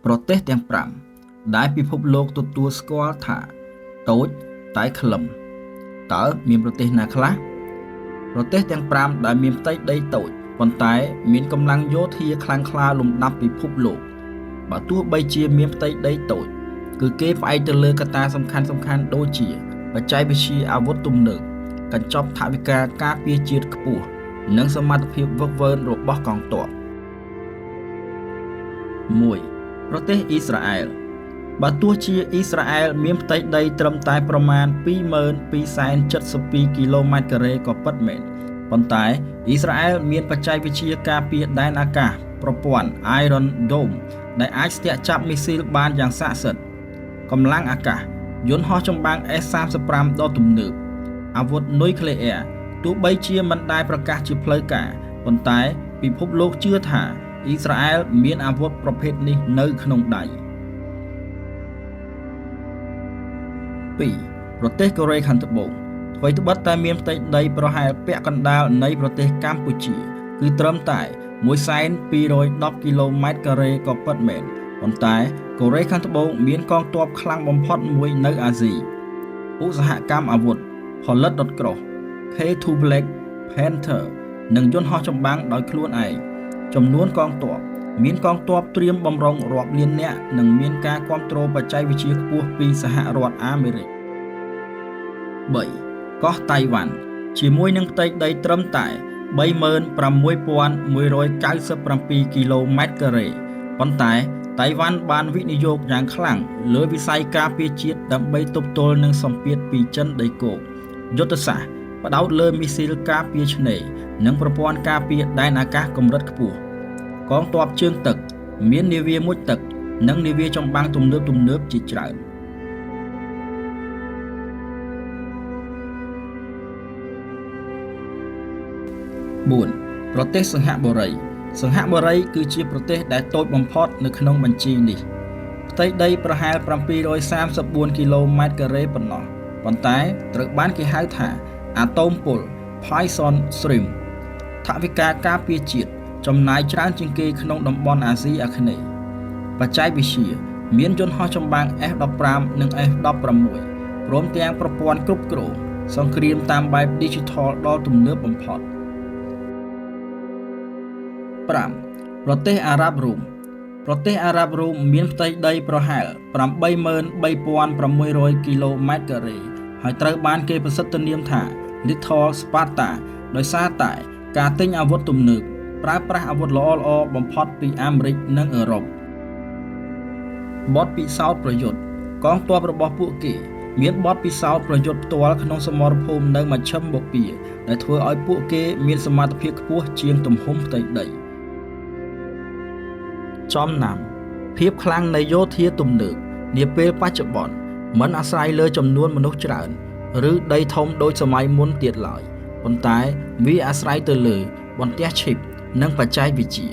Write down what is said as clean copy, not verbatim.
ប្រទេសទាំង5ដែលពិភពលោកទទួលស្គាល់ថាតូចតែខ្លឹមតើមានប្រទេសណាខ្លះប្រទេសទាំង5ដែលមានផ្ទៃដីតូចប៉ុន្តែមានកម្លាំងយោធាខ្លាំងក្លាលំដាប់ពិភពលោកបើទោះបីជាមានផ្ទៃដីតូចគឺគេផ្អែកទៅលើកត្តាសំខាន់ដូចជាបច្ចេកវិទ្យាអាវុធទំនើបកញ្ចប់ថវិកាការពារជាតិខ្ពស់និងសមត្ថភាពវឹកវើរបស់កងទ័ព 1. ប្រទេសអ៊ីស្រាអែលបើទោះជាអ៊ីស្រាអែលមានផ្ទៃដីត្រឹមតែប្រមាណ 22,072 គីឡូម៉ែត្រការ៉េក៏ពិតមែនប៉ុន្តែអ៊ីស្រាអែលមានបច្ចេកវិទ្យាការពារដែនអាកាសប្រព័ន្ធ Iron Dome ដែលអាចស្ទាក់ចាប់មីស៊ីលបានយ៉ាងស័ក្តិសិទ្ធិកម្លាំងអាកាសយន្តហោះចម្បាំង S-35 ដ៏ទំនើបអាវុធនុយក្លេអ៊ែរទោះបីជាមិនដែលប្រកាសជាផ្លូវការប៉ុន្តែពិភពលោកជឿថាអ៊ីស្រាអែលមានអាវុធប្រភេទនេះនៅក្នុងដៃ 2. ប្រទេសកូរ៉េខាងត្បូងអ្វីត្បិតតែមានផ្ទៃដីប្រហែលពាក់កណ្ដាលនៃប្រទេសកម្ពុជាគឺត្រឹមតែ 1,210 គីឡូម៉ែត្រការ៉េក៏ពិតមែនប៉ុន្តែកូរ៉េខាងត្បូងមានកងទ័ពខ្លាំងបំផុតមួយនៅអាស៊ីឧស្សាហកម្មអាវុធផលិតដុតក្រោះ K2 Black Panther និងយន្តហោះចម្បាំងដោយខ្លួនឯងចំនួនកងទ័ពមានកងទ័ពត្រៀមបំរុងរាប់លាននាក់និងមានការគាំទ្របច្ចេកវិទ្យាខ្ពស់ពីសហរដ្ឋអាមេរិក 3. កោះតៃវ៉ាន់ជាមួយនឹងផ្ទៃដីត្រឹមតែ 36,197 គីឡូម៉ែត្រការ៉េប៉ុន្តែតៃវ៉ាន់បានវិនិយោគយ៉ាងខ្លាំងលើវិស័យការពារជាតិដើម្បីទប់ទល់នឹងសម្ពាធពីចិនដីគោកយុទ្ធសាស្ត្រផ្ដោតលើមីស៊ីលការពារឆ្នេរនិងប្រព័ន្ធការពារដែនអាកាសកម្រិតខ្ពស់កងទ័ពជើងទឹកមាននាវាមុជទឹកនិងនាវាចម្បាំងទំនើបជាច្រើន 4. ប្រទេសសិង្ហបុរីគឺជាប្រទេសដែលតូចបំផុតនៅក្នុងបញ្ជីនេះផ្ទៃដីប្រហែល 734 គីឡូម៉ែត្រការ៉េប៉ុណ្ណោះប៉ុន្តែត្រូវបានគេហៅថាអាតូមពុល Poison Shrimp ថវិកាការពារជាតិចំណាយច្រើនជាងគេក្នុងតំបន់អាស៊ីអាគ្នេយ៍បច្ចេកវិទ្យាមានយន្តហោះចម្បាំង F-15 និង F-16 ព្រមទាំងប្រព័ន្ធគ្រប់គ្រងសង្គ្រាមតាមបែប Digital ដ៏ទំនើបបំផុត 5. ប្រទេសអារ៉ាប់រួមមានផ្ទៃដីប្រហែល 83,600 គីឡូម៉ែត្រការ៉េហើយត្រូវបានគេប្រសិទ្ធនាមថា Little Sparta ដោយសារតែការទិញអាវុធទំនើបប្រើប្រាស់អាវុធល្អៗបំផុតពីអាមេរិកនិងអឺរ៉ុបបទពិសោធន៍ប្រយុទ្ធកងទ័ពរបស់ពួកគេមានបទពិសោធន៍ប្រយុទ្ធផ្ទាល់ក្នុងសមរភូមិនៅមជ្ឈិមបូព៌ាដែលធ្វើឲ្យពួកគេមានសមត្ថភាពខ្ពស់ជាងទំហំផ្ទៃដីចំណាំភាពខ្លាំងនៃយោធាទំនើបនាពេលបច្ចុប្បន្នមិនអាស្រ័យលើចំនួនមនុស្សច្រើនឬដីធំដូចសម័យមុនទៀតឡើយប៉ុន្តែវាអាស្រ័យទៅលើបន្ទះឈីបនិងបច្ចេកវិទ្យា